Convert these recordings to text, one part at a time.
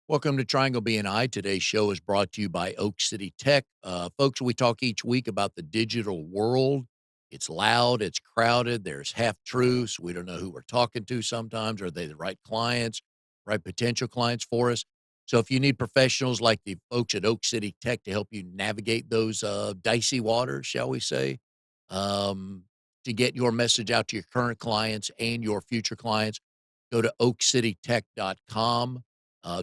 Welcome to Triangle BNI. Today's show is brought to you by Oak City Tech. Folks, we talk each week about the digital world. It's loud, it's crowded, there's half truths. We don't know who we're talking to sometimes. Are they the right clients, right potential clients for us? So, if you need professionals like the folks at Oak City Tech to help you navigate those dicey waters, shall we say, um, to get your message out to your current clients and your future clients, go to oakcitytech.com.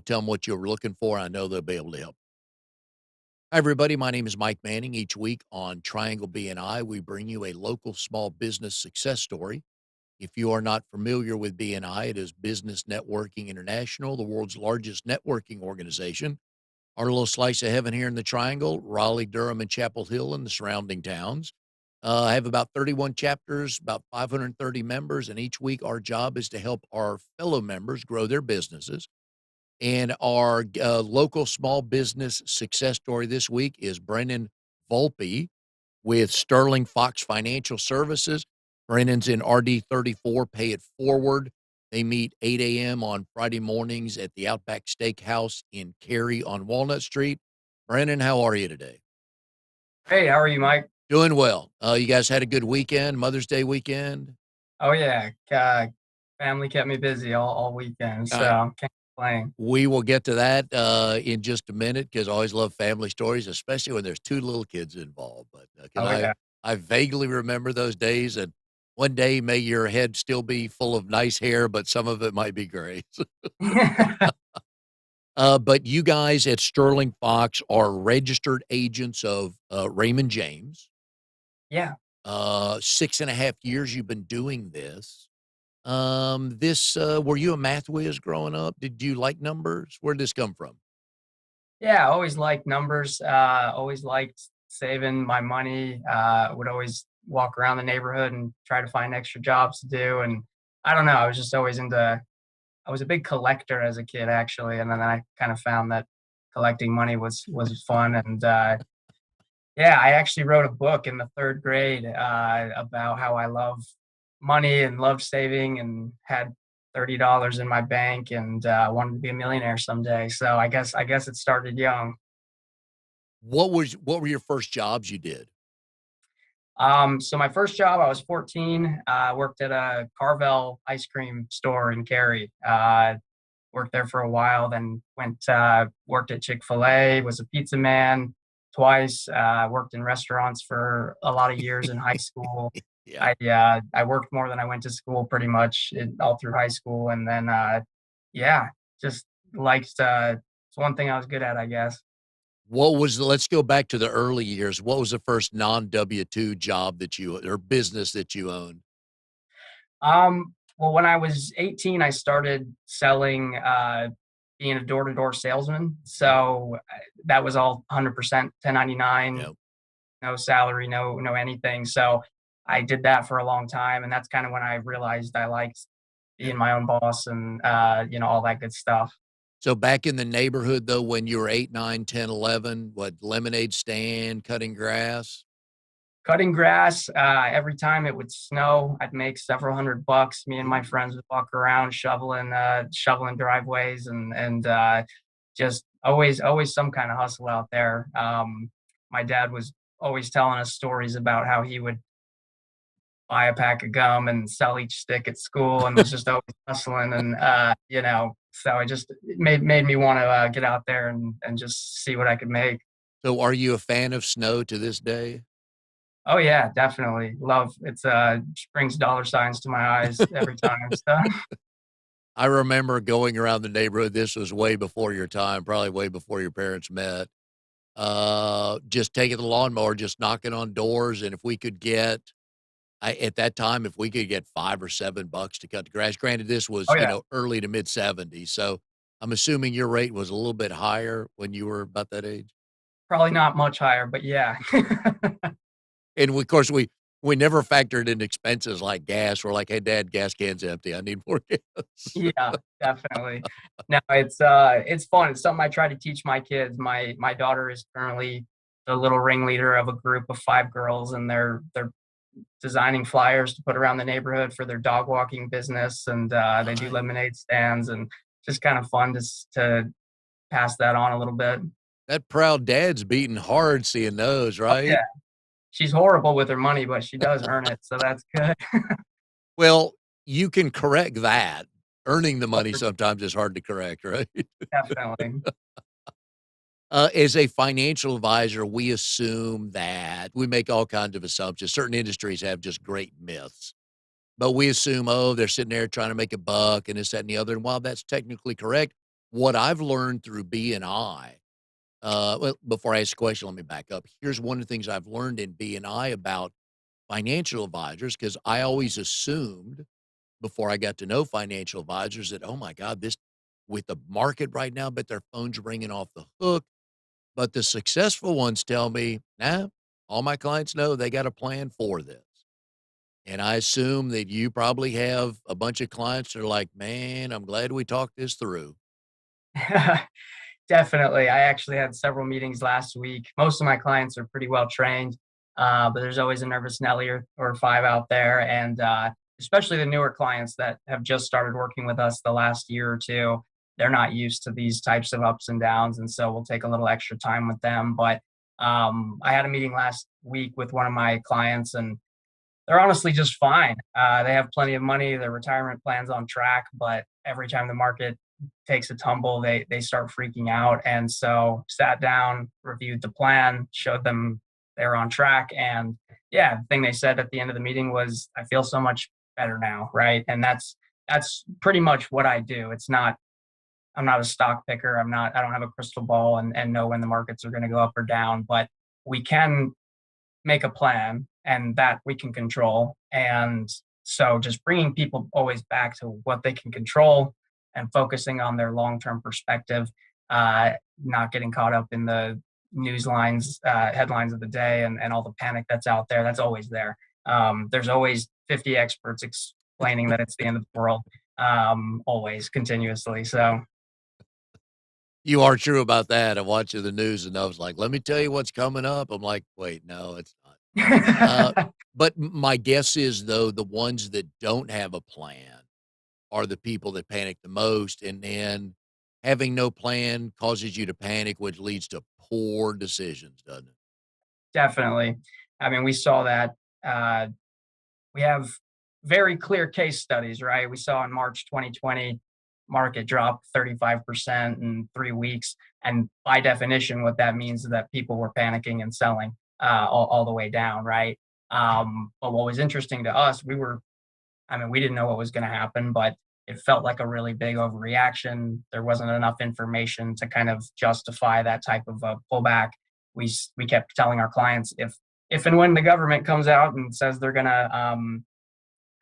Tell them what you're looking for. I know they'll be able to help. Hi, everybody. My name is Mike Manning. Each week on Triangle BNI, we bring you a local small business success story. If you are not familiar with BNI, it is Business Networking International, the world's largest networking organization. Our little slice of heaven here in the Triangle, Raleigh, Durham, and Chapel Hill and the surrounding towns. I have about 31 chapters, about 530 members, and each week our job is to help our fellow members grow their businesses. And our local small business success story this week is Brennan Volpe with Sterling Fox Financial Services. Brennan's in RD 34, Pay It Forward. They meet 8 a.m. on Friday mornings at the Outback Steakhouse in Cary on Walnut Street. Brennan, how are you today? Hey, how are you, Mike? Doing well. You guys had a good weekend, Mother's Day weekend? Oh yeah, family kept me busy all weekend, All right. so can't complain. We will get to that in just a minute because I always love family stories, especially when there's two little kids involved. But because Oh yeah. I vaguely remember those days, and one day may your head still be full of nice hair, but some of it might be gray. But you guys at Sterling Fox are registered agents of Raymond James. Yeah, 6.5 years you've been doing this. Were you a math whiz growing up? Did you like numbers? Where did this come from? yeah. Always liked numbers. Always liked saving my money. Would always walk around the neighborhood and try to find extra jobs to do. And I don't know. I was just always into. I was a big collector as a kid, actually, and then I kind of found that collecting money was fun. And yeah, I actually wrote a book in the third grade about how I love money and love saving and had $30 in my bank and wanted to be a millionaire someday. So I guess it started young. What were your first jobs you did? So my first job, I was 14. Worked at a Carvel ice cream store in Cary. Worked there for a while, then went worked at Chick-fil-A, was a pizza man twice, worked in restaurants for a lot of years in high school. Yeah. I worked more than I went to school pretty much all through high school, and then yeah, just liked it's one thing I was good at, I guess. Let's go back to the early years. What was the first non W-2 job that you or business that you owned? Well, when I was 18, I started selling, being a door-to-door salesman. So that was all 100% 1099, Yeah. no salary, no anything. So I did that for a long time, and that's kind of when I realized I liked Yeah. being my own boss and all that good stuff. So back in the neighborhood though, when you were 8, 9, 10, 11, what lemonade stand, cutting grass? Cutting grass, every time it would snow, I'd make several $100. Me and my friends would walk around shoveling driveways and just always some kind of hustle out there. My dad was always telling us stories about how he would buy a pack of gum and sell each stick at school and was just always hustling and so it made me want to get out there and just see what I could make. So are you a fan of snow to this day? Oh yeah, definitely. Love it's just brings dollar signs to my eyes every time. So I remember going around the neighborhood. This was way before your time, probably way before your parents met. Just taking the lawnmower, just knocking on doors, and if we could get at that time, if we could get $5 or $7 to cut the grass. Granted, this was, oh yeah, early to mid 70s. So I'm assuming your rate was a little bit higher when you were about that age. probably not much higher, but yeah. And of course, we never factored in expenses like gas. We're like, hey, Dad, gas can's empty. I need more gas. Yeah, definitely. No, it's fun. It's something I try to teach my kids. My daughter is currently the little ringleader of a group of 5 girls, and they're designing flyers to put around the neighborhood for their dog walking business, and they do Nice. lemonade stands, and just kind of fun to pass that on a little bit. That proud dad's beating hard seeing those, Oh, right? yeah. She's horrible with her money, but she does earn it, so that's good. Well, you can correct that. Earning the Oh, money sometimes is hard to correct, right? definitely. As a financial advisor, we assume that we make all kinds of assumptions. Certain industries have just great myths, but we assume, oh, they're sitting there trying to make a buck and this, that, and the other. And while that's technically correct, what I've learned through BNI, well, before I ask a question, let me back up. Here's one of the things I've learned in BNI about financial advisors, because I always assumed before I got to know financial advisors that, oh my God, this with the market right now, but their phone's ringing off the hook. But the successful ones tell me, nah, all my clients know they got a plan for this. And I assume that you probably have a bunch of clients that are like, man, I'm glad we talked this through. Definitely. I actually had several meetings last week. Most of my clients are pretty well trained, but there's always a nervous Nelly or five out there. And especially the newer clients that have just started working with us the last year or two, they're not used to these types of ups and downs. And so we'll take a little extra time with them. But I had a meeting last week with one of my clients, and they're honestly just fine. They have plenty of money, their retirement plan's on track, but every time the market takes a tumble, they start freaking out. And so sat down, reviewed the plan, showed them they're on track. And yeah, the thing they said at the end of the meeting was, I feel so much better now, right? And that's pretty much what I do. It's not I'm not a stock picker. I don't have a crystal ball and know when the markets are going to go up or down, but we can make a plan and that we can control. And so just bringing people always back to what they can control and focusing on their long-term perspective, not getting caught up in the news lines, headlines of the day and all the panic that's out there. That's always there. There's always 50 experts explaining that it's the end of the world, always continuously. So You are true about that. I'm watching the news and I was like, let me tell you what's coming up. I'm like, wait, no, it's not. Uh, but my guess is, though, the ones that don't have a plan are the people that panic the most. And then having no plan causes you to panic, which leads to poor decisions, doesn't it? definitely. I mean, we saw that. We have very clear case studies, right? We saw in March 2020, market dropped 35% in 3 weeks. And by definition, what that means is that people were panicking and selling all the way down, right? But what was interesting to us, I mean, we didn't know what was going to happen, but it felt like a really big overreaction. There wasn't enough information to kind of justify that type of a pullback. We kept telling our clients if and when the government comes out and says they're going to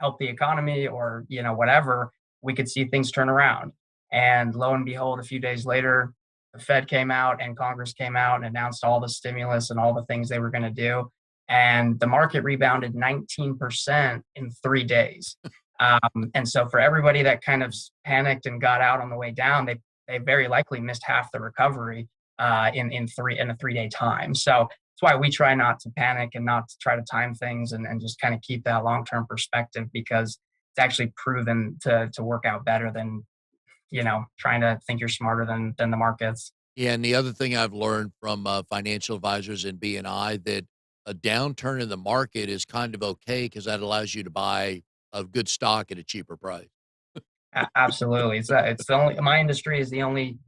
help the economy or whatever, we could see things turn around. And lo and behold, a few days later, the Fed came out and Congress came out and announced all the stimulus and all the things they were going to do, and the market rebounded 19% in 3 days. And so for everybody that kind of panicked and got out on the way down, they very likely missed half the recovery in a 3 day time. So that's why we try not to panic and not to try to time things and just kind of keep that long term perspective, because it's actually proven to work out better than trying to think you're smarter than the markets. Yeah, and the other thing I've learned from financial advisors in BNI that a downturn in the market is kind of okay because that allows you to buy a good stock at a cheaper price. Absolutely, it's the only my industry is the only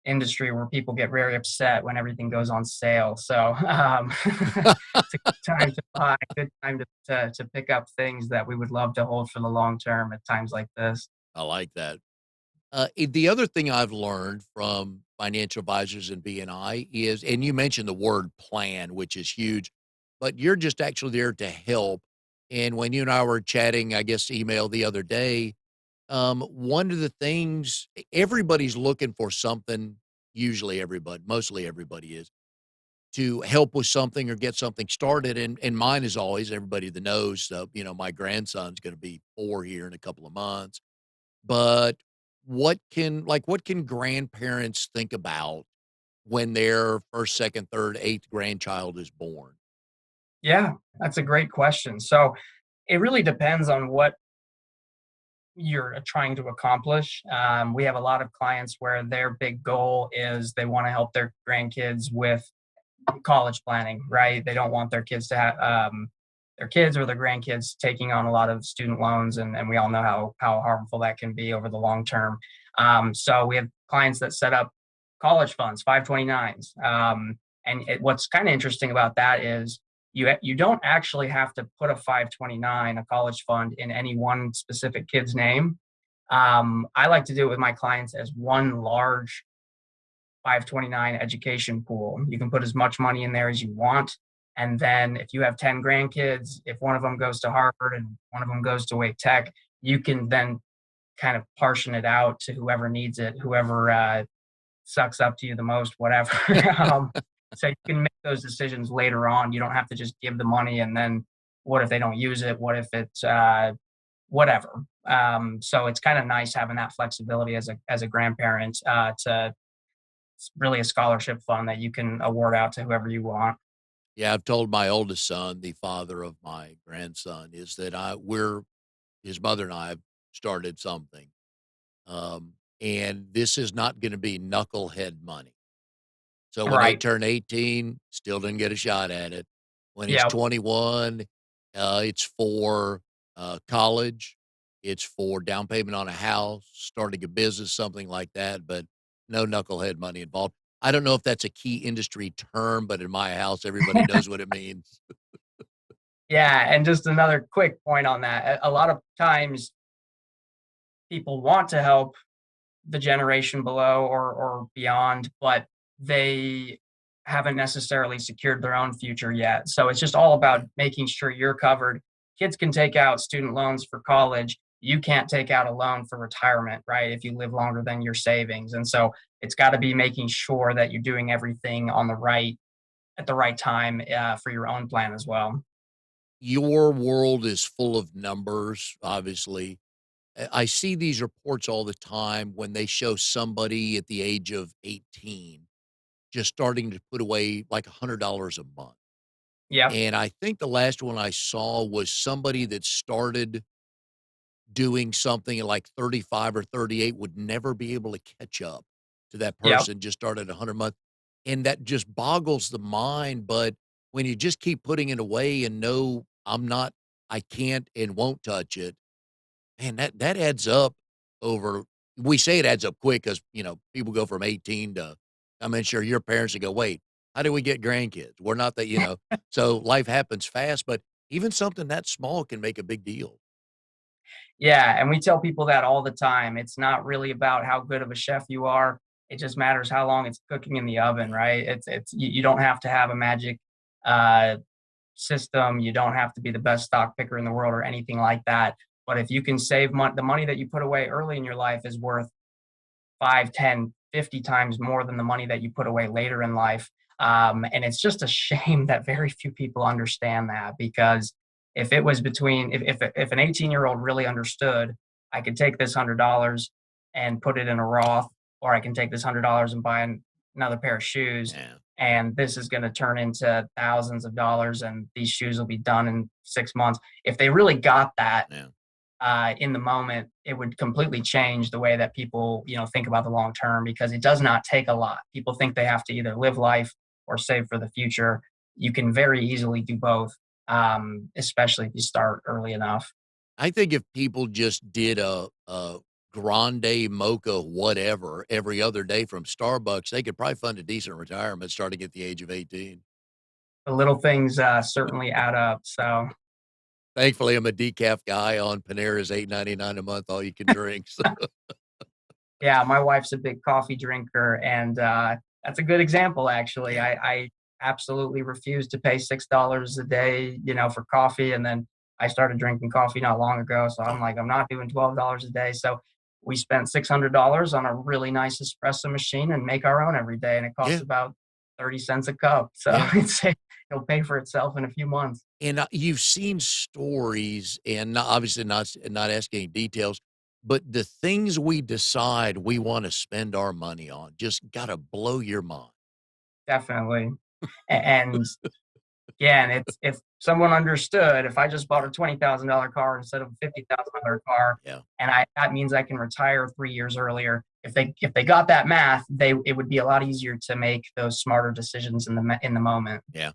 industry where people get very upset when everything goes on sale. So it's a good time to buy, good time to pick up things that we would love to hold for the long term at times like this. I like that. The other thing I've learned from financial advisors in BNI is, and you mentioned the word plan, which is huge, but you're just actually there to help. And when you and I were chatting, I guess email the other day, one of the things everybody's looking for something, usually everybody, mostly everybody is to help with something or get something started. And mine is always everybody that knows, my grandson's going to be 4 here in a couple of months, but what can grandparents think about when their first, second, third, eighth grandchild is born? Yeah, that's a great question. So it really depends on you're trying to accomplish. We have a lot of clients where their big goal is they want to help their grandkids with college planning, right? They don't want their kids to have their kids or their grandkids taking on a lot of student loans, and we all know how harmful that can be over the long term. So we have clients that set up college funds, 529s, what's kind of interesting about that is you don't actually have to put a 529, a college fund, in any one specific kid's name. I like to do it with my clients as one large 529 education pool. You can put as much money in there as you want. And then if you have 10 grandkids, if one of them goes to Harvard and one of them goes to Wake Tech, you can then kind of portion it out to whoever needs it, whoever sucks up to you the most, whatever. So you can make those decisions later on. You don't have to just give the money and then what if they don't use it? What if it's whatever? So it's kind of nice having that flexibility as a grandparent to it's really a scholarship fund that you can award out to whoever you want. Yeah, I've told my oldest son, the father of my grandson, is that we're his mother and I have started something, and this is not gonna be knucklehead money. So when they Right. turn 18, still didn't get a shot at it. When he's Yep. 21, it's for, college, it's for down payment on a house, starting a business, something like that, but no knucklehead money involved. I don't know if that's a key industry term, but in my house, everybody knows what it means. Yeah, and just another quick point on that. A lot of times people want to help the generation below or beyond, but they haven't necessarily secured their own future yet. So it's just all about Yeah. making sure you're covered. Kids can take out student loans for college. You can't take out a loan for retirement, right? If you live longer than your savings. And so it's got to be making sure that you're doing everything on the right at the right time for your own plan as well. Your world is full of numbers, obviously. I see these reports all the time when they show somebody at the age of 18 just starting to put away like $100 a month. Yep. And I think the last one I saw was somebody that started doing something at like 35 or 38 would never be able to catch up to that Yep. person just started 100 month. And that just boggles the mind. But when you just keep putting it away and know I can't and won't touch it, man, that adds up over we say it adds up quick because people go from 18 to I'm sure your parents would go, "Wait, how do we get grandkids?" We're not that, so life happens fast, but even something that small can make a big deal. Yeah, and we tell people that all the time. It's not really about how good of a chef you are. It just matters how long it's cooking in the oven, Yeah. right? It's you don't have to have a magic uh, system. You don't have to be the best stock picker in the world or anything like that. But if you can save the money that you put away early in your life is worth 5, 10, 50 times more than the money that you put away later in life. And it's just a shame that very few people understand that because if it was between, if an 18-year-old really understood, I could take this $100 and put it in a Roth, or I can take this $100 and buy another pair of shoes. Yeah. And this is going to turn into thousands of dollars, and these shoes will be done in 6 months. If they really got that, Yeah. in the moment, it would completely change the way that people, think about the long term because it does not take a lot. People think they have to either live life or save for the future. You can very easily do both, especially if you start early enough. I think if people just did a grande mocha whatever every other day from Starbucks, they could probably fund a decent retirement starting at the age of 18. The little things certainly add up. So, Thankfully, I'm a decaf guy on Panera's $8.99 a month, all you can drink. So, yeah, my wife's a big coffee drinker, and that's a good example. Actually, yeah, I absolutely refuse to pay $6 a day, for coffee, and then I started drinking coffee not long ago. So I'm yeah, like, I'm not doing $12 a day. So we spent $600 on a really nice espresso machine and make our own every day, and it costs yeah, about 30 cents a cup. So yeah. it'll pay for itself in a few months. And, you've seen stories and obviously not asking any details, but the things we decide we wanna spend our money on just gotta blow your mind. Definitely, and again, it's if someone understood, if I just bought a $20,000 car instead of a $50,000 car, Yeah. and that means I can retire 3 years earlier. If they got that math, it would be a lot easier to make those smarter decisions in the moment. Yeah.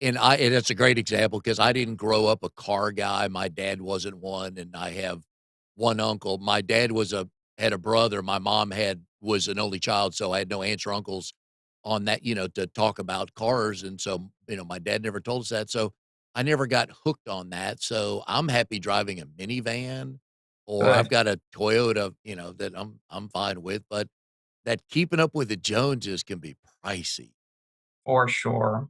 And it's a great example because I didn't grow up a car guy. My dad wasn't one, and I have one uncle. My dad had a brother. My mom was an only child, so I had no aunts or uncles on that, to talk about cars. And so, my dad never told us that. So I never got hooked on that. So I'm happy driving a minivan, or I've Good. got a Toyota, that I'm fine with. But that keeping up with the Joneses can be pricey. For sure.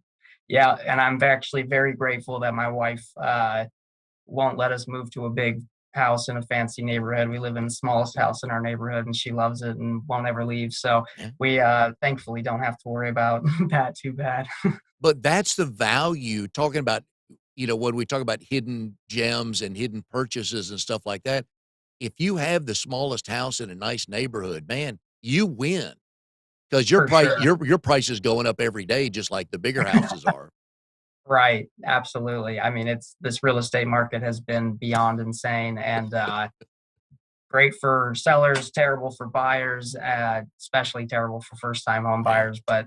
Yeah, and I'm actually very grateful that my wife, won't let us move to a big house in a fancy neighborhood. We live in the smallest house in our neighborhood, and she loves it and won't ever leave, so Yeah. we, thankfully don't have to worry about that too bad. But that's the value talking about, when we talk about hidden gems and hidden purchases and stuff like that, if you have the smallest house in a nice neighborhood, man, you win because For sure. your price is going up every day just like the bigger houses are. Right, absolutely. I mean, it's this real estate market has been beyond insane, and, great for sellers, terrible for buyers, especially terrible for first-time home Yeah. buyers, but,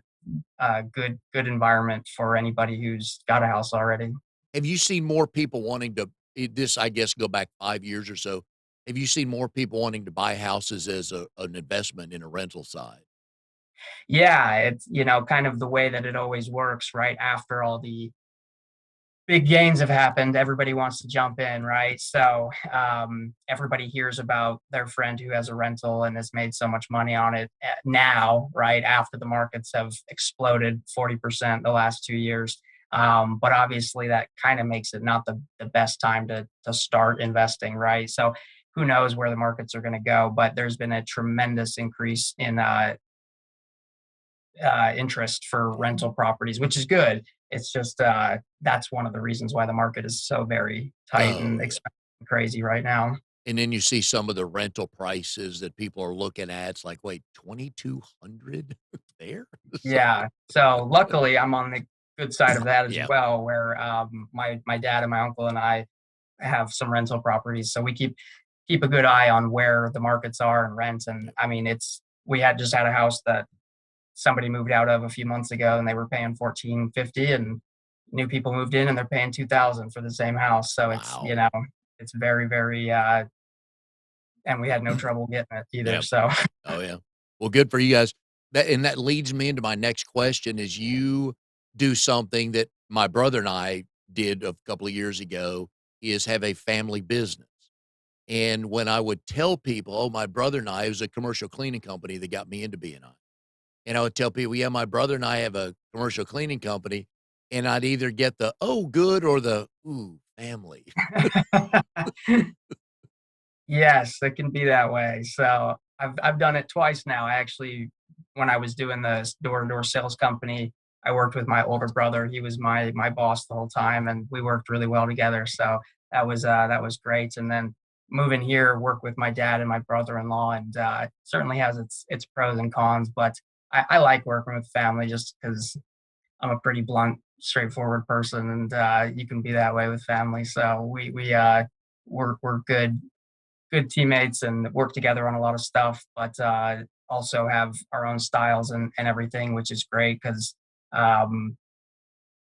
good environment for anybody who's got a house already. Have you seen more people wanting to this, I guess, go back 5 years or so, have you seen more people wanting to buy houses as an investment in a rental side? Yeah, it's, kind of the way that it always works, right? After all the big gains have happened, everybody wants to jump in, right? So everybody hears about their friend who has a rental and has made so much money on it now, right? After the markets have exploded 40% the last 2 years. But obviously, that kind of makes it not the best time to start investing, right? So who knows where the markets are going to go? But there's been a tremendous increase in interest for Yeah. rental properties, which is good. It's just that's one of the reasons why the market is so very tight Oh, and yeah. expensive and crazy right now. And then you see some of the rental prices that people are looking at. It's like, wait, 2,200 there? So, Yeah. So luckily, I'm on the good side of that as yeah, well, where my dad and my uncle and I have some rental properties, so we keep a good eye on where the markets are and rent. And yeah. I mean, it's we had just had a house that somebody moved out of a few months ago, and they were paying 1450, and new people moved in and they're paying 2000 for the same house. So it's, Wow. it's very, very, and we had no trouble getting it either. Yeah. So Oh, yeah. Well, good for you guys. That leads me into my next question is you do something that my brother and I did a couple of years ago is have a family business. And when I would tell people, "Oh, my brother and I," it was a commercial cleaning company that got me into BNI. And I would tell people, "Yeah, my brother and I have a commercial cleaning company," and I'd either get the, "Oh, good," or the, "Ooh, family." yes, it can be that way. So I've done it twice now. I actually, when I was doing the door to door sales company, I worked with my older brother. He was my boss the whole time, and we worked really well together. So that was great. And then moving here, work with my dad and my brother in law, and certainly has its pros and cons. But I like working with family just because I'm a pretty blunt, straightforward person, and you can be that way with family. So we're good teammates and work together on a lot of stuff, but also have our own styles and everything, which is great because um,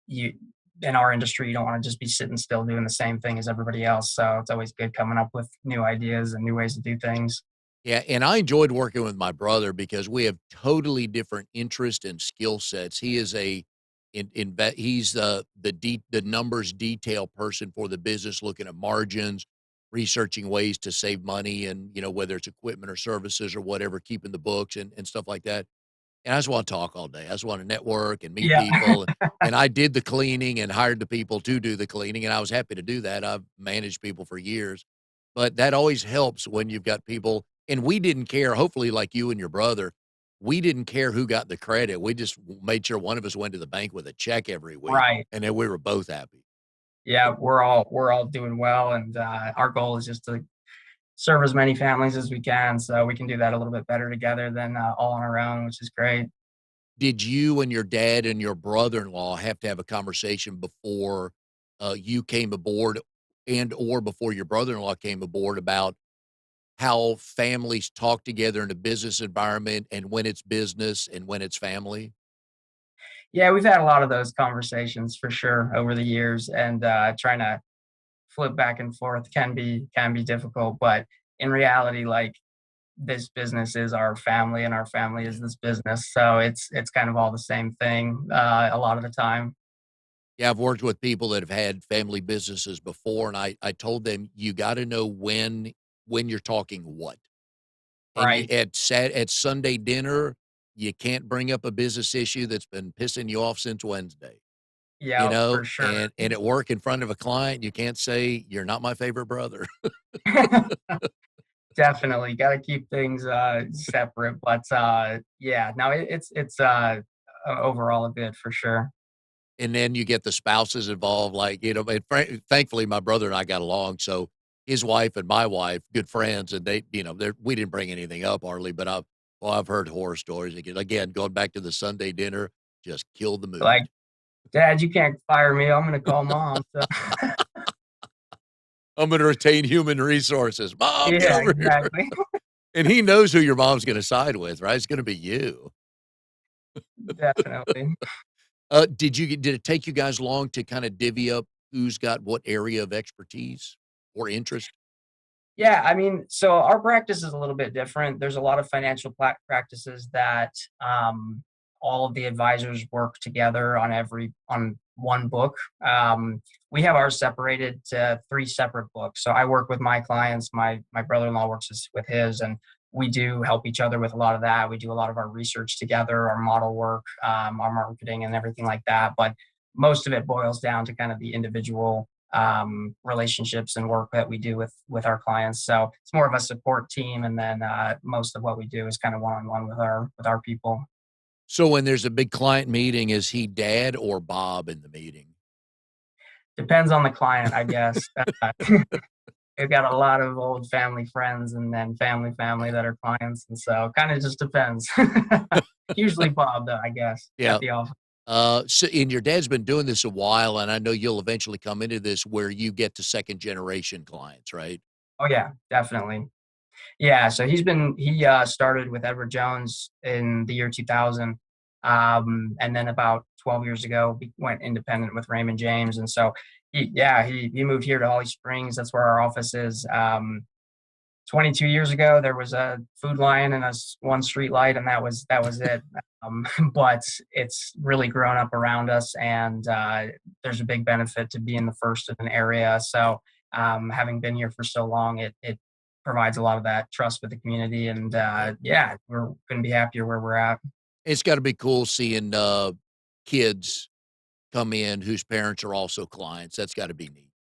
you in our industry you don't want to just be sitting still doing the same thing as everybody else. So it's always good coming up with new ideas and new ways to do things. Yeah, and I enjoyed working with my brother because we have totally different interest and skill sets. He is he's the numbers detail person for the business, looking at margins, researching ways to save money, and whether it's equipment or services or whatever, keeping the books and stuff like that. And I just want to talk all day. I just want to network and meet Yeah. people. And I did the cleaning and hired the people to do the cleaning, and I was happy to do that. I've managed people for years, but that always helps when you've got people. And we didn't care. Hopefully, like you and your brother, we didn't care who got the credit. We just made sure one of us went to the bank with a check every week, Right. and then we were both happy. Yeah, we're all doing well, and our goal is just to serve as many families as we can, so we can do that a little bit better together than all on our own, which is great. Did you and your dad and your brother-in-law have to have a conversation before, you came aboard and or before your brother-in-law came aboard about how families talk together in a business environment and when it's business and when it's family? Yeah, we've had a lot of those conversations for sure over the years, and trying to flip back and forth can be difficult. But in reality, like, this business is our family, and our family Yeah. is this business, so it's kind of all the same thing a lot of the time, Yeah, I've worked with people that have had family businesses before, and I told them, "You gotta know when you're talking what." And you right? at Sunday dinner, you can't bring up a business issue that's been pissing you off since Wednesday, you Yeah, for know? sure. And at work in front of a client, you can't say, "You're not my favorite brother." Definitely gotta keep things separate, but yeah, no, it's overall a good for sure. And then you get the spouses involved, like, and thankfully, my brother and I got along, so his wife and my wife, good friends, and they're we didn't bring anything up hardly, but I've heard horror stories. Again, going back to the Sunday dinner, just killed the Like, mood. "Dad, you can't fire me, I'm gonna call mom," so I'm gonna retain human resources. "Mom, get yeah, over here." exactly. And he knows who your mom's gonna side with, right? It's gonna be you. Definitely. Did it take you guys long to kinda divvy up who's got what area of expertise or interest? Yeah, I mean, so our practice is a little bit different. There's a lot of financial practices that all of the advisors work together on one book. We have ours separated to three separate books. So I work with my clients. My brother-in-law works with his, and we do help each other with a lot of that. We do a lot of our research together, our model work, our marketing, and everything like that. But most of it boils down to kind of the individual relationships and work that we do with our clients. So it's more of a support team, and then most of what we do is kind of one on one with our people. So when there's a big client meeting, is he dad or Bob in the meeting? Depends on the client, I guess. We've got a lot of old family friends and then family Yeah. that are clients, and so kind of just depends. Usually Bob, though, I guess, Yeah. at the office. So and your dad's been doing this a while, and I know you'll eventually come into this where you get to second generation clients, right? Oh yeah, definitely. Yeah, so he started with Edward Jones in the year 2000, and then about 12 years ago, he went independent with Raymond James, and so he moved here to Holly Springs. That's where our office is. 22 years ago, there was a Food Lion and one street light, and that was it. But it's really grown up around us, and there's a big benefit to being the first in an area. Yeah. So having been here for so long, it provides a lot of that trust with the community, and Yep. yeah, we're couldn't be happier where we're at. It's gotta be cool seeing, kids come in whose parents are also clients. That's gotta be neat.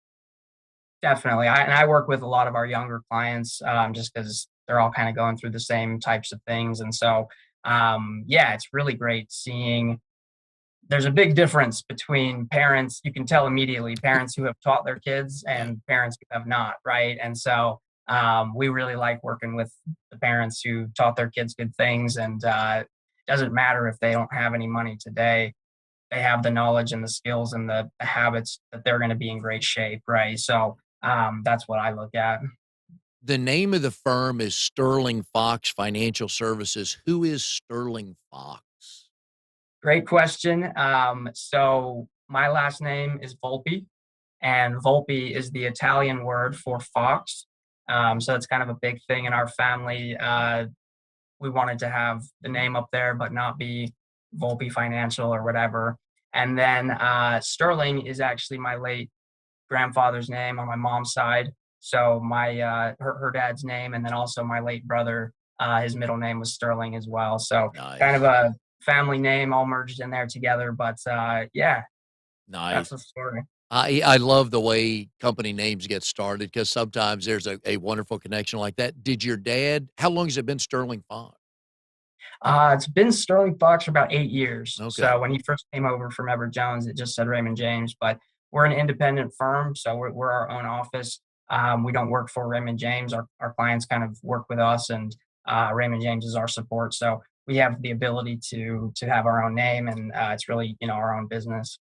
Definitely, I work with a lot of our younger clients, just because they're all kind of going through the same types of things, and so yeah, it's really great seeing. There's a big difference between parents. You can tell immediately parents who have taught their kids Yeah. and parents who have not, right? And so we really like working with the parents who taught their kids good things, and it doesn't matter if they don't have any money today. They have the knowledge and the skills and the habits that they're going to be in great shape, right? So that's what I look at. The name of the firm is Sterling Fox Financial Services. Who is Sterling Fox? Great question. So my last name is Volpe, and Volpe is the Italian word for fox. So it's kind of a big thing in our family. We wanted to have the name up there, but not be Volpe Financial or whatever. And then Sterling is actually my late grandfather's name on my mom's side. So her dad's name, and then also my late brother, his middle name was Sterling as well. So kind of Nice. a family name all merged in there together. But yeah, that's Nice. the story. I love the way company names get started because sometimes there's a wonderful connection like that. Did your dad how long has it been Sterling Fox? It's been Sterling Fox for about 8 years. Okay. So when he first came over from Edward Jones, it just said Raymond James, but we're an independent firm, so we're our own office. We don't work for Raymond James. Our clients kind of work with us, and Raymond James is our support. So we have the ability to have our own name, and it's really, our own business.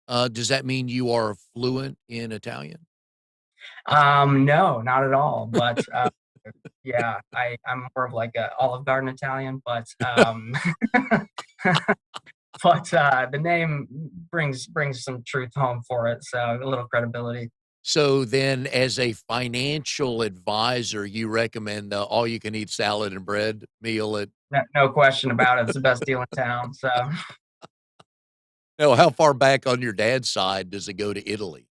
Does that mean you are fluent in Italian? No, not at all. But yeah, I'm more of like a Olive Garden Italian, but but the name brings some truth home for it, so a little credibility. So then as a financial advisor, you recommend the all-you-can-eat salad and bread meal at No question about it. It's the best deal in town. So, no, how far back on your dad's side does it go to Italy?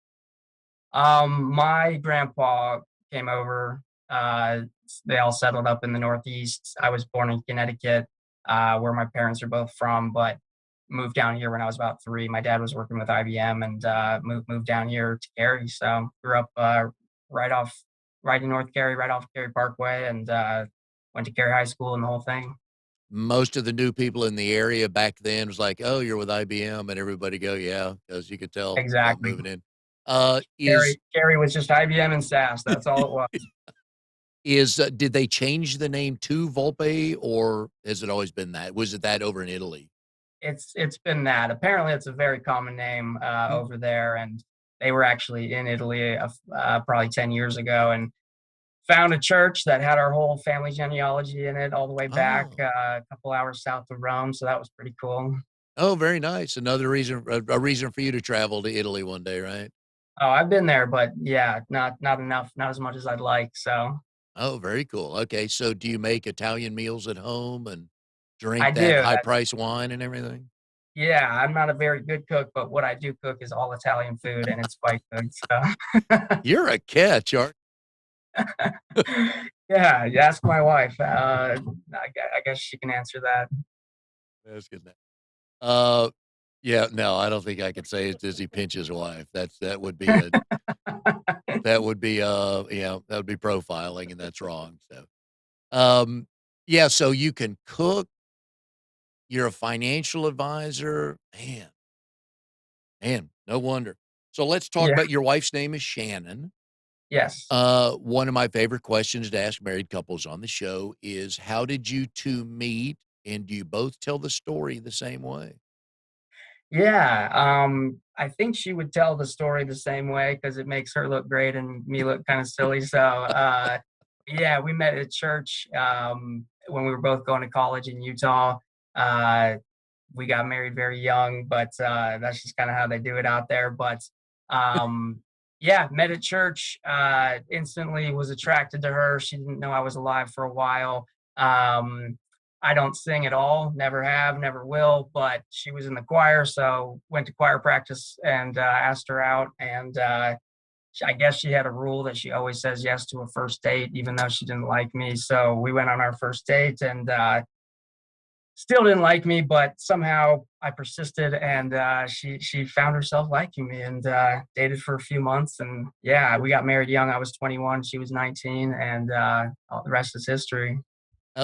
my grandpa came over. They all settled up in the Northeast. I was born in Connecticut, where my parents are both from, but moved down here when I was about 3. My dad was working with IBM, and moved down here to Cary. So grew up right off right in North Cary, right off Cary Parkway, and went to Cary High School and the whole thing. Most of the new people in the area back then was like, "Oh, you're with IBM," and everybody go, "Yeah," because you could tell, Exactly. moving in. Cary Cary was just IBM and SAS. That's all it was. Did they change the name to Volpe, or has it always been that? Was it that over in Italy? It's been that. Apparently, it's a very common name Hmm. over there, and they were actually in Italy probably 10 years ago, and found a church that had our whole family genealogy in it all the way back Oh. a couple hours south of Rome. So that was pretty cool. Oh, very nice. Another reason a reason for you to travel to Italy one day, right? Oh, I've been there, but yeah, not enough, not as much as I'd like. So Oh, very cool. Okay, so do you make Italian meals at home and I drink that do. high price wine and everything? Yeah, I'm not a very good cook, but what I do cook is all Italian food, and it's quite good. So You're a catch, aren't yeah, you ask my wife. I guess she can answer that. you? That's good. Uh, yeah, no, I don't think I could say it. Does he pinch his wife? That would be profiling, and that's wrong. So, um, yeah, so you can cook. You're a financial advisor, man, no wonder. So let's talk Yeah. about your wife's name is Shannon. Yes. One of my favorite questions to ask married couples on the show is how did you two meet? And do you both tell the story the same way? Yeah, I think she would tell the story the same way because it makes her look great and me look kinda silly. So, yeah, we met at church, when we were both going to college in Utah. Uh, we got married very young, but, that's just kinda how they do it out there. But, yeah, met at church, instantly was attracted to her. She didn't know I was alive for a while. Um, I don't sing at all, never have, never will, but she was in the choir, so went to choir practice and, asked her out, and, I guess she had a rule that she always says yes to a first date even though she didn't like me. So we went on our first date, and, still didn't like me, but somehow I persisted, and she found herself liking me, and dated for a few months, and yeah, we got married young. I was 21, she was 19, and all the rest is history.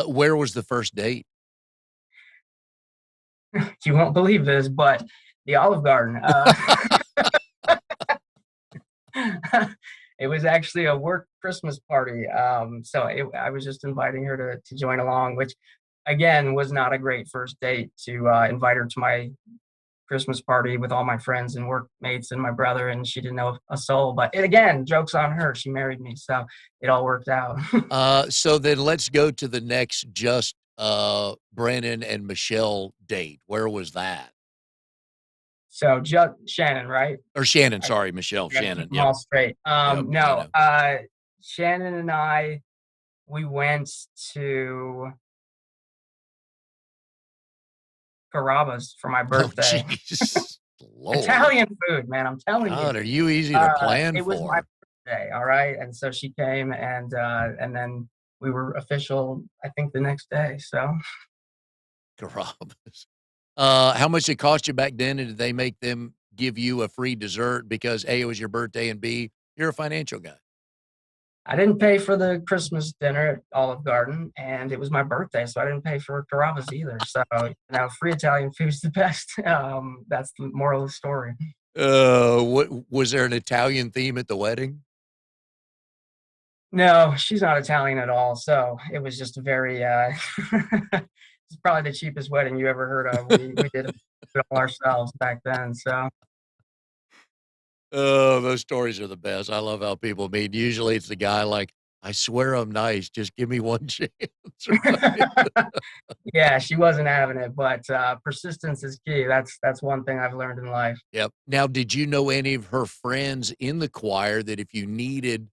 Where was the first date? You won't believe this, but the Olive Garden. It was actually a work Christmas party. I was just inviting her to join along, which again was not a great first date to invite her to my Christmas party with all my friends and workmates and my brother, and she didn't know a soul. But again, jokes on her. She married me, so it all worked out. So then let's go to the next just Brennan and Michelle date. Where was that? So just Shannon, right? Or Shannon, I sorry, Michelle, gotta keep Shannon. them Yep. all straight. Yep. I No, know. Shannon and I, we went to Carrabba's for my Oh, birthday. jeez. Lord. Italian food, man, I'm telling you. God, are you easy to plan It was my for? birthday, all right? And so she came, and then we were official, I think, the next day. So Carrabba's. How much it cost you back then, and did they make them give you a free dessert because A, it was your birthday, and B, you're a financial guy? I didn't pay for the Christmas dinner at Olive Garden, and it was my birthday, so I didn't pay for Carrabba's either. So, free Italian food's the best. That's the moral of the story. What was there an Italian theme at the wedding? No, she's not Italian at all, so it was just a very, it's probably the cheapest wedding you ever heard of. We did it all ourselves back then. So Oh, those stories are the best. I love how people meet. Usually it's the guy like, "I swear I'm nice, just give me one chance," right? yeah, she wasn't having it, but persistence is key. That's one thing I've learned in life. Yep. Now, did you know any of her friends in the choir that if you needed,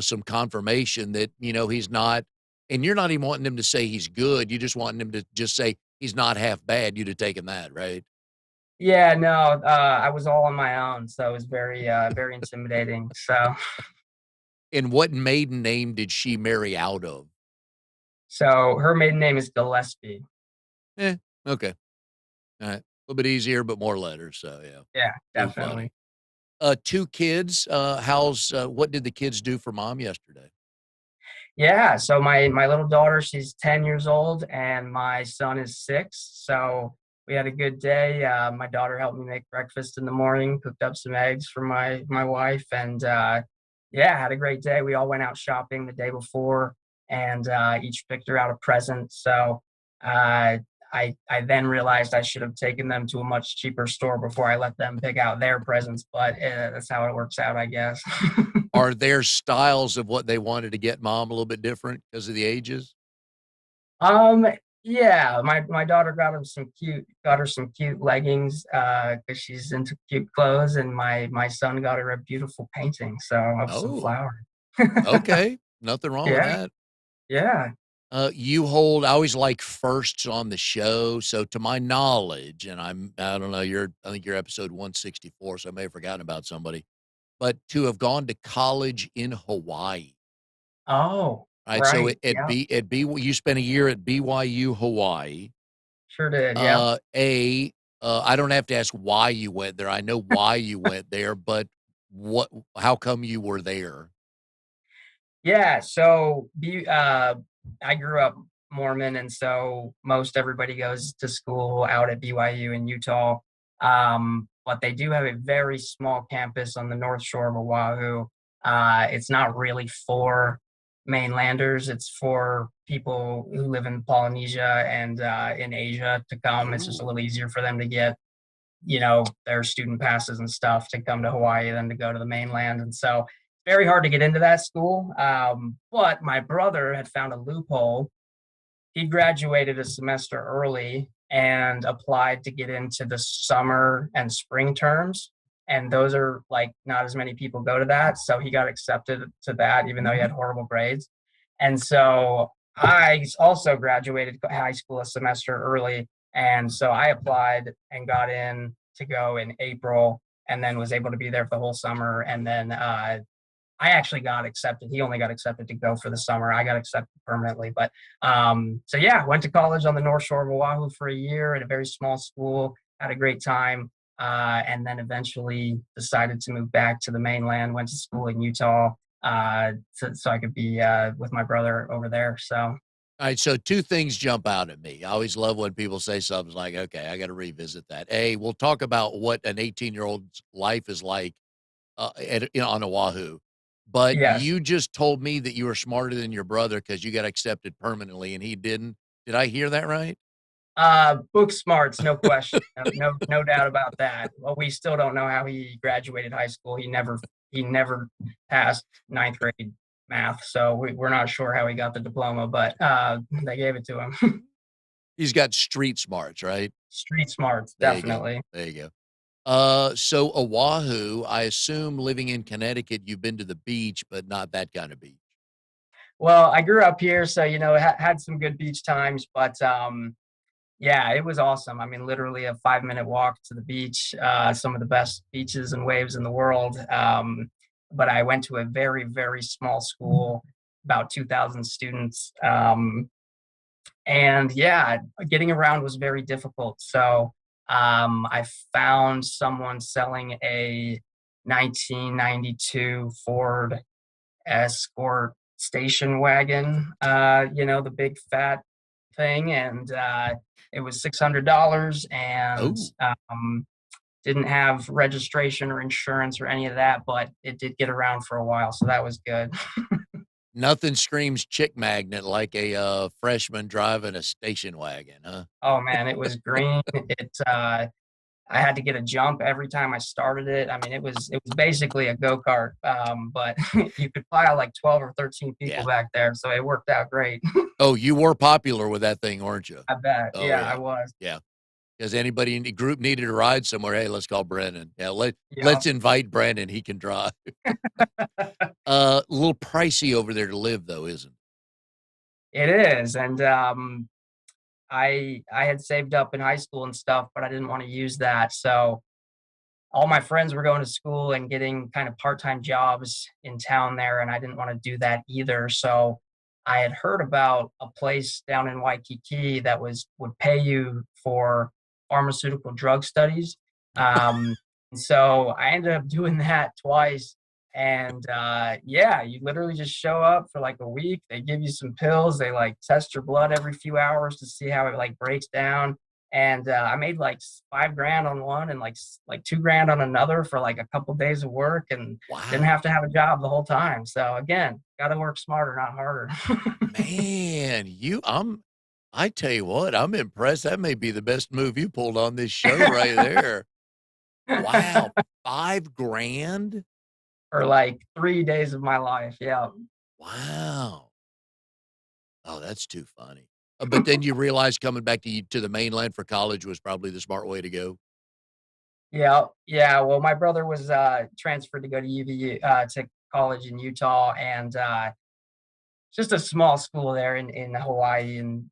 some confirmation that, he's not and you're not even wanting him to say he's good, you just wanting him to just say he's not half bad, you'd have taken that, right? Yeah, no, I was all on my own, so it was very intimidating. So And what maiden name did she marry out of? so her maiden name is Gillespie. Eh, okay. Alright. A little bit easier, but more letters, so yeah. Yeah, Too funny. definitely. 2 kids, what did the kids do for mom yesterday? Yeah, so my little daughter, she's 10 years old, and my son is 6. So we had a good day. My daughter helped me make breakfast in the morning, cooked up some eggs for my wife, and yeah, had a great day. We all went out shopping the day before, and each picked her out a present. So uh, I then realized I should have taken them to a much cheaper store before I let them pick out their presents, but that's how it works out, I guess. Are their styles of what they wanted to get mom a little bit different because of the ages? Um, yeah, my daughter got her some cute leggings, because she's into cute clothes, and my son got her a beautiful painting, so of some Oh, flowers. okay. Nothing wrong with Yeah, that. yeah. I always like firsts on the show. So to my knowledge, and I don't know, I think you're episode 164, so I may have forgotten about somebody, but to have gone to college in Hawaii, Oh, right? So right, yeah, you spent a year at BYU, Hawaii. sure did, yeah. Uh, A, I don't have to ask why you went there. I know why you went there, but how come you were there? Yeah, so I grew up Mormon, and so most everybody goes to school out at BYU in Utah. But they do have a very small campus on the North Shore of Oahu. It's not really for mainlanders; it's for people who live in Polynesia and in Asia to come. It's just a Oh, little easier for them to get, their student passes and stuff to come to Hawaii than to go to the mainland. And so very hard to get into that school. But my brother had found a loophole. He graduated a semester early and applied to get into the summer and spring terms. And those are like not as many people go to that. So he got accepted to that, even though he had horrible grades. And so I also graduated high school a semester early. And so I applied and got in to go in April, and then was able to be there for the whole summer. And then I actually got accepted. He only got accepted to go for the summer. I got accepted permanently. But so yeah, went to college on the North Shore of Oahu for a year at a very small school. Had a great time, and then eventually decided to move back to the mainland. Went to school in Utah, so I could be with my brother over there. So all right. So 2 things jump out at me. I always love when people say something like, okay, I got to revisit that. A, we'll talk about what an 18-year-old's life is like on Oahu. But yes, you just told me that you were smarter than your brother because you got accepted permanently and he didn't. Did I hear that right? book smarts, no question, no doubt about that. Well, we still don't know how he graduated high school. He never passed ninth grade math, so we're not sure how he got the diploma, but they gave it to him. He's got street smarts, right? Street smarts, There you go. definitely. There you go. So Oahu, I assume living in Connecticut, you've been to the beach, but not that kind of beach. Well, I grew up here, so had some good beach times, but yeah, it was awesome. I mean, literally a 5-minute walk to the beach, some of the best beaches and waves in the world. But I went to a very, very small school, about 2,000 students. And yeah, getting around was very difficult. So I found someone selling a 1992 Ford Escort station wagon, the big fat thing, and it was $600, and Oh, didn't have registration or insurance or any of that, but it did get around for a while, so that was good. Nothing screams chick magnet like a, freshman driving a station wagon, huh? Oh man, it was green. I had to get a jump every time I started it. I mean, it was basically a go-kart. But you could pile like 12 or 13 people Yeah. back there, so it worked out great. Oh, you were popular with that thing, weren't you? I bet. Oh, Yeah, I yeah. was. Yeah. Because anybody in the group needed a ride somewhere, "Hey, let's call Brennan. Yeah, Yeah. let's invite Brennan, he can drive." A little pricey over there to live though, isn't it? It is, and I had saved up in high school and stuff, but I didn't want to use that. So all my friends were going to school and getting kind of part-time jobs in town there, and I didn't want to do that either. So I had heard about a place down in Waikiki that would pay you for pharmaceutical drug studies. So I ended up doing that twice. And yeah, you literally just show up for like a week. They give you some pills. They like test your blood every few hours to see how it like breaks down. And I made like 5 grand on one and like 2 grand on another for like a couple days of work, and didn't Wow. have to have a job the whole time. So again, got to work smarter, not harder. Man, I tell you what, I'm impressed. That may be the best move you pulled on this show right there. Wow, 5 grand? For like 3 days of my life. Yeah. Wow. Oh, that's too funny. But then you realize coming back to the mainland for college was probably the smart way to go? Yeah, yeah. Well, my brother was transferred to go to UVU to college in Utah, and just a small school there in Hawaii, and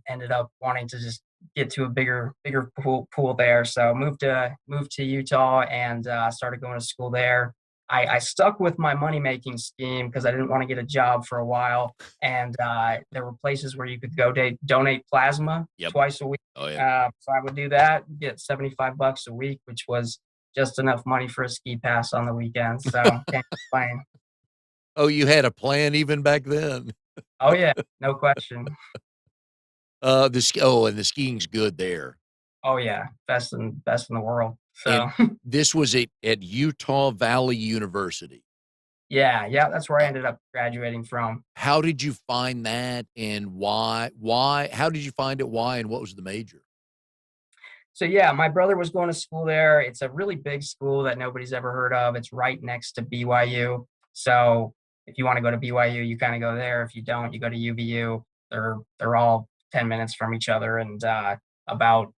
ended up wanting to just get to a bigger pool there. So moved to Utah and started going to school there. I stuck with my money making scheme because I didn't want to get a job for a while, and there were places where you could go donate plasma Yep. twice a week. Oh, yeah. So I would do that, get $75 a week, which was just enough money for a ski pass on the weekends. So can't complain. Oh, you had a plan even back then? Oh yeah, no question. And the skiing's good there. Oh yeah, best in the world. And So this was at Utah Valley University. yeah, yeah, that's where I Uh, ended up graduating from. how did you find that and why? How did you find it? Why? And what was the major? So yeah, my brother was going to school there. It's a really big school that nobody's ever heard of. It's right next to BYU. So if you want to go to BYU, you kind of go there. If you don't, you go to UVU. They're all 10 minutes from each other, and about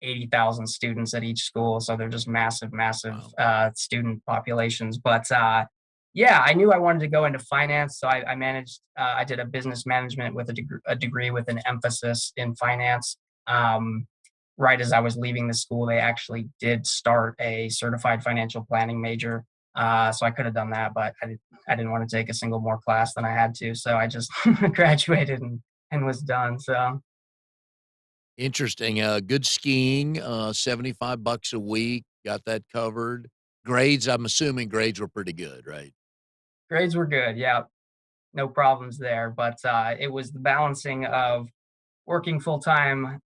80,000 students at each school. So they're just massive Wow. student populations. But yeah, I knew I wanted to go into finance. So I did a business management with a degree with an emphasis in finance. Um, right as I was leaving the school, they actually did start a certified financial planning major. So I could have done that, but I didn't want to take a single more class than I had to. So I just graduated and was done. So Interesting. Good skiing, 75 bucks a week, got that covered. Grades, I'm assuming grades were pretty good, right? grades were good. Yeah, no problems there. But it was the balancing of working full time,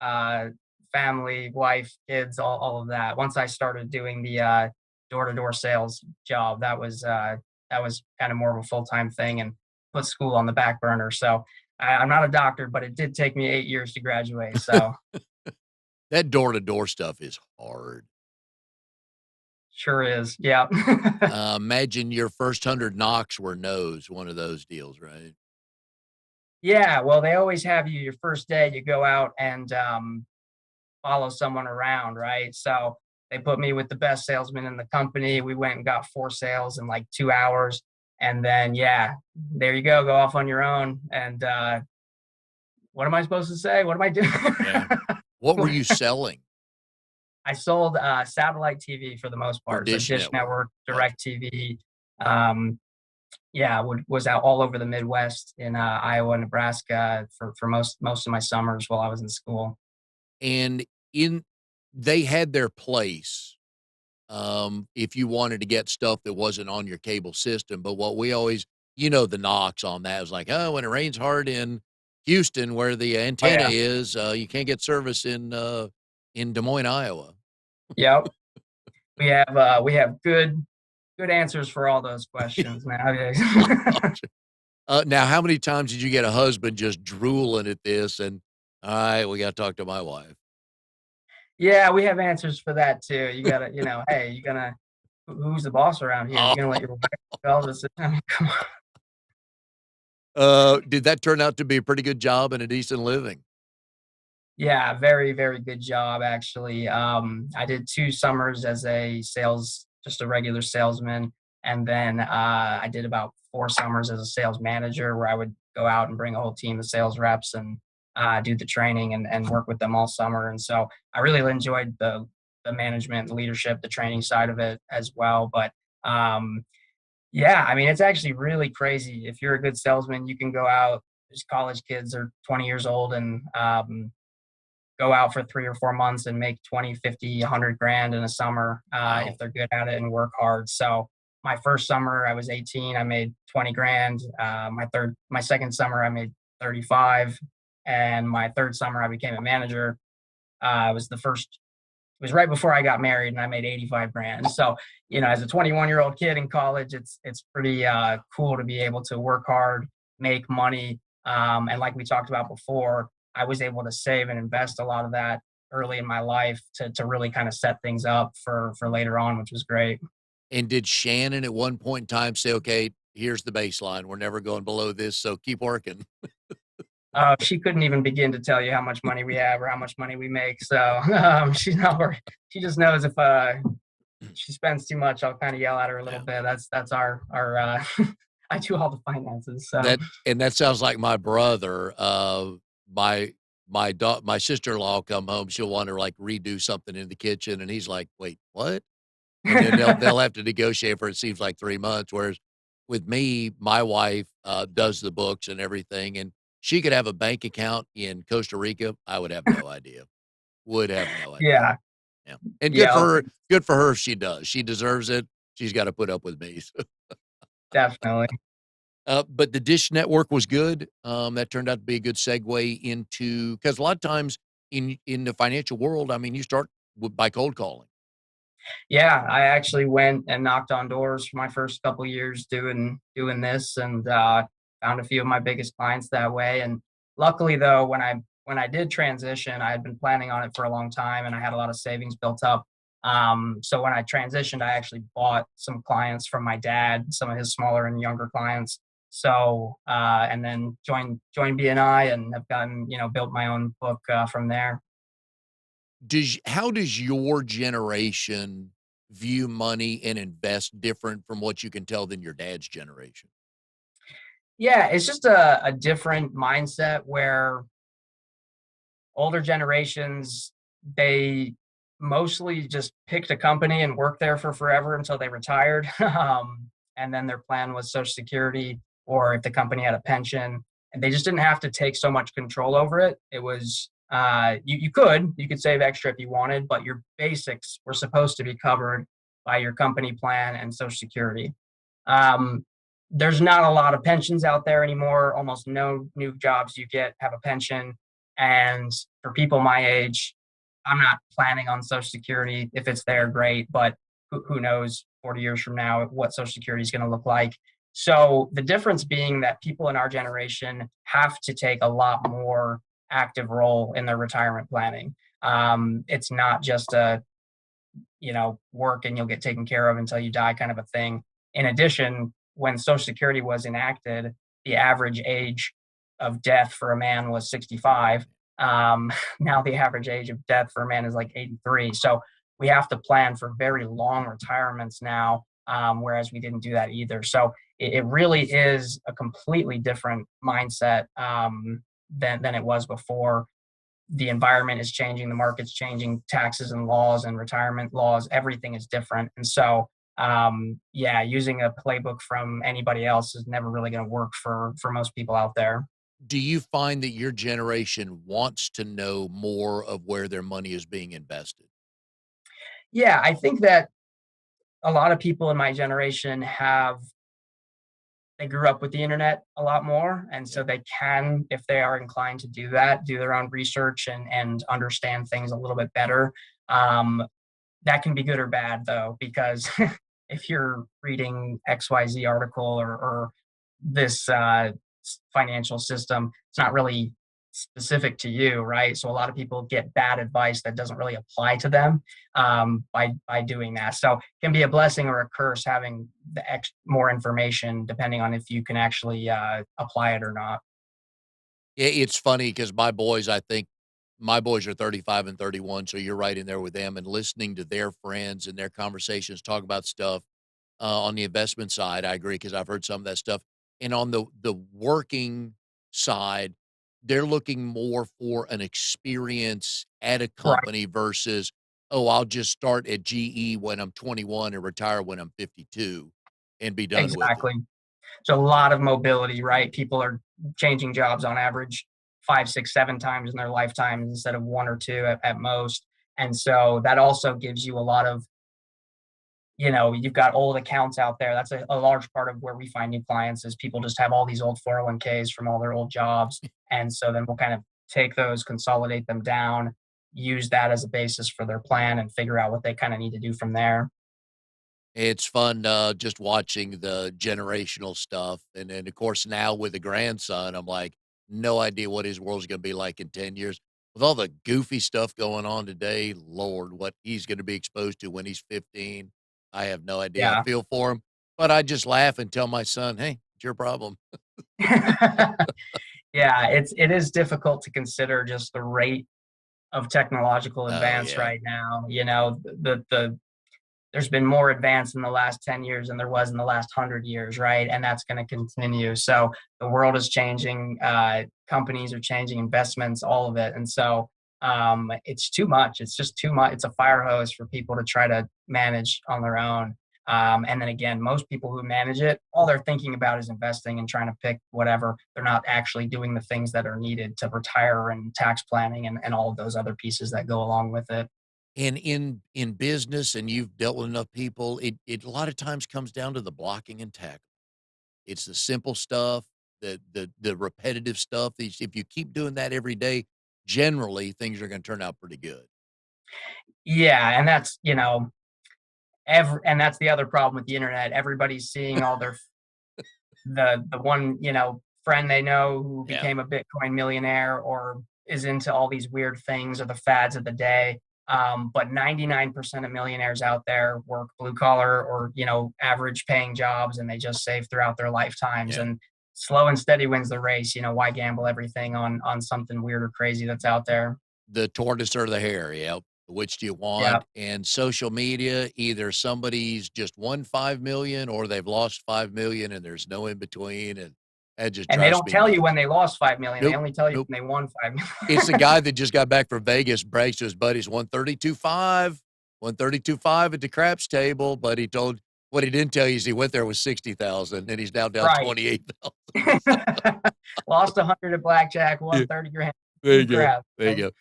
family, wife, kids, all of that. Once I started doing the door to door sales job, that was kind of more of a full time thing, and put school on the back burner. So I'm not a doctor, but it did take me 8 years to graduate. So That door-to-door stuff is hard. sure is. Yeah. Imagine your first 100 knocks were no's, one of those deals, right? Yeah. Well, they always have you your first day, you go out and follow someone around, right? So they put me with the best salesman in the company. We went and got 4 sales in like 2 hours. And then, yeah, there you go off on your own. And what am I supposed to say? What am I doing? Yeah. What were you selling? I sold satellite TV for the most For part. So Dish Dish Network. Network, Gotcha. Direct TV. Um, yeah, was out all over the Midwest in Iowa, Nebraska for most of my summers while I was in school. And in they had their place, if you wanted to get stuff that wasn't on your cable system, but what we always the knocks on that was like, "Oh, when it rains hard in Houston where the Oh antenna yeah, is, you can't get service in Des Moines, Iowa." yep. We have good answers for all those questions nowadays. Now, how many times did you get a husband just drooling at this and, "All right, we gotta talk to my wife." Yeah, we have answers for that too. You gotta, hey, you gonna who's the boss around here? You Oh, gonna let your wife do all this? I mean, come on. did that turn out to be a pretty good job and a decent living? Yeah, very, very good job actually. I did 2 summers as a just a regular salesman, and then, I did about 4 summers as a sales manager where I would go out and bring a whole team of sales reps and, do the training and work with them all summer, and so I really enjoyed the management, the leadership, the training side of it as well, but, yeah, I mean, it's actually really crazy. If you're a good salesman, you can go out, these college kids are 20 years old and, go out for 3 or 4 months and make 20, 50, 100 grand in a summer if Wow. they're good at it and work hard. So my first summer, I was 18, I made 20 grand. My second summer, I made 35. And my third summer, I became a manager. It was the first it was right before I got married and I made 85 grand. So, as a 21-year-old kid in college, it's pretty cool to be able to work hard, make money. And like we talked about before, I was able to save and invest a lot of that early in my life to really kind of set things up for later on, which was great. And did Shannon at one point in time say, "Okay, here's the baseline. We're never going below this, so keep working"? She couldn't even begin to tell you how much money we have or how much money we make. So she's not worried. She just knows if she spends too much, I'll kind of yell at her a little Yeah. bit. That's our I do all the finances. So That sounds like my brother. My my sister-in-law come home, she'll wanna, like, redo something in the kitchen, and he's like, "Wait, what?" And then they'll have to negotiate for it seems like 3 months, whereas with me, my wife, does the books and everything, and she could have a bank account in Costa Rica, I would have no idea. Would have no idea. yeah, Yeah, and yeah, good for her if she does. She deserves it. She's gotta put up with me. definitely. But the Dish Network was good. That turned out to be a good segue into because a lot of times in the financial world, I mean, you start by cold calling. Yeah, I actually went and knocked on doors for my first couple years doing this, and found a few of my biggest clients that way. And luckily, though, when I did transition, I had been planning on it for a long time, and I had a lot of savings built up. So when I transitioned, I actually bought some clients from my dad, some of his smaller and younger clients. So and then joined BNI and have gotten built my own book from there. How does your generation view money and invest different from what you can tell than your dad's generation? Yeah, it's just a different mindset where older generations, they mostly just picked a company and worked there for forever until they retired. And then their plan was Social Security, or if the company had a pension, and they just didn't have to take so much control over it. It was you could save extra if you wanted, but your basics were supposed to be covered by your company plan and Social Security. Um, there's not a lot of pensions out there anymore. Almost no new jobs you get have a pension. And for people my age, I'm not planning on Social Security. If it's there, great. But who knows 40 years from now what Social Security is going to look like. So the difference being that people in our generation have to take a lot more active role in their retirement planning. It's not just a work and you'll get taken care of until you die kind of a thing. In addition, when Social Security was enacted, the average age of death for a man was 65. Now the average age of death for a man is like 83. So we have to plan for very long retirements now, whereas we didn't do that either. So it really is a completely different mindset than it was before. The environment is changing, the market's changing, taxes and laws and retirement laws, everything is different. And so, yeah, using a playbook from anybody else is never really going to work for most people out there. Do you find that your generation wants to know more of where their money is being invested? Yeah, I think that a lot of people in my generation they grew up with the internet a lot more, and Yeah. so they can, if they are inclined to do that, do their own research and understand things a little bit better. Um, that can be good or bad though, because if you're reading XYZ article or this financial system, it's not really specific to you, right? So a lot of people get bad advice that doesn't really apply to them by doing that. So it can be a blessing or a curse having more information depending on if you can actually apply it or not. It's funny because my boys, I think my boys are 35 and 31, so you're right in there with them, and listening to their friends and their conversations talk about stuff, on the investment side, I agree because 'cause I've heard some of that stuff, and on the working side, they're looking more for an experience at a Right. company versus, "Oh, I'll just start at GE when I'm 21 and retire when I'm 52 and be done with it." Exactly. So a lot of mobility, right? People are changing jobs on average 5, 6, 7 times in their lifetime instead of 1 or 2 at most. And so that also gives you a lot of, you've got old accounts out there. That's a large part of where we find new clients is people just have all these old 401ks from all their old jobs. And so then we'll kind of take those, consolidate them down, use that as a basis for their plan and figure out what they kind of need to do from there. It's fun, just watching the generational stuff, and then, of course, now with a grandson, I'm like, no idea what his world's gonna be like in 10 years. With all the goofy stuff going on today, Lord, what he's gonna be exposed to when he's 15, I have no idea. I Yeah. feel for him, but I just laugh and tell my son, "Hey, it's your problem." Yeah, it is difficult to consider just the rate of technological Oh, advance yeah. right now. There's been more advance in the last 10 years than there was in the last 100 years, right? And that's going to continue. So the world is changing, companies are changing, investments, all of it. And so it's too much. It's just too much. It's a fire hose for people to try to manage on their own. And then again, most people who manage it, all they're thinking about is investing and trying to pick whatever. They're not actually doing the things that are needed to retire and tax planning and all of those other pieces that go along with it. And in business, and you've dealt with enough people, it a lot of times comes down to the blocking and tackling. It's the simple stuff, the repetitive stuff. These if you keep doing that every day, generally, things are gonna turn out pretty good. Yeah, and that's the other problem with the internet. Everybody's seeing all the one, friend they know who Yeah. became a Bitcoin millionaire or is into all these weird things or the fads of the day. But 99% of millionaires out there work blue collar or, average paying jobs and they just save throughout their lifetimes. Yeah. And slow and steady wins the race. Why gamble everything on something weird or crazy that's out there? The tortoise or the hare, yep. Which do you Yeah. want? And social media, either somebody's just won 5,000,000 or they've lost 5,000,000 and there's no in between, and that just And they drives don't me tell you when nuts. they lost 5 million. They Nope, only tell you nope. when they won 5 million. It's the guy that just got back from Vegas, brags to his buddies, 132.5, 132.5 at the craps table, but what he didn't tell you is he went there with 60,000 and he's now down Right. 28,000. Lost 100 at blackjack, won Yeah, 30 grand. there you go, Crap. there you go.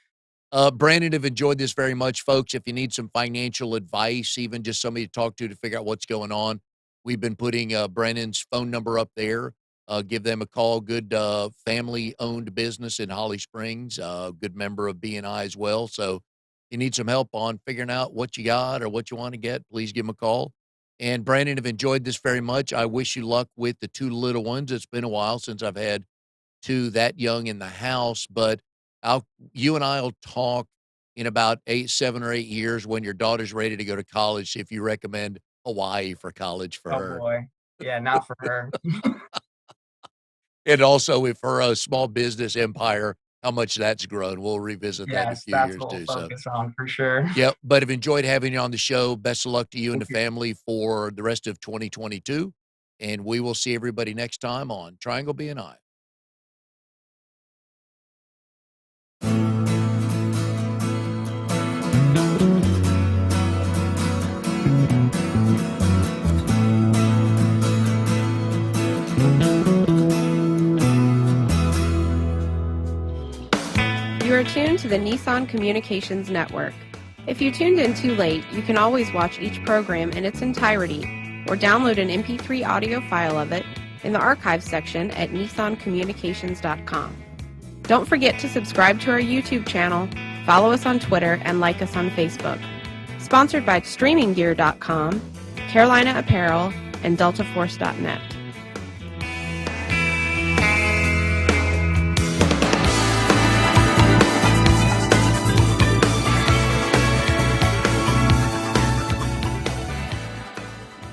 Brandon, have enjoyed this very much, folks. If you need some financial advice, even just somebody to talk to figure out what's going on, we've been putting Brennan's phone number up there. Give them a call. Good family-owned business in Holly Springs. Good member of BNI as well. So, if you need some help on figuring out what you got or what you want to get, please give them a call. And Brandon, have enjoyed this very much. I wish you luck with the two little ones. It's been a while since I've had two that young in the house, but I'll you and I'll talk in about 8, 7 or 8 years when your daughter's ready to go to college, see if you recommend Hawaii for college for Oh her. boy. Yeah, not for her. And also if her, small business empire, how much that's grown. We'll revisit that in a Yes, few that's years what we'll too, so focus on for sure. yeah, but I've enjoyed having you on the show. Best of luck to you and the Thank you. family for the rest of 2022, and we will see everybody next time on Triangle BNI. You are tuned to the Nissan Communications Network. If you tuned in too late, you can always watch each program in its entirety or download an MP3 audio file of it in the archives section at nissancommunications.com. Don't forget to subscribe to our YouTube channel, follow us on Twitter, and like us on Facebook. Sponsored by StreamingGear.com, Carolina Apparel, and DeltaForce.net.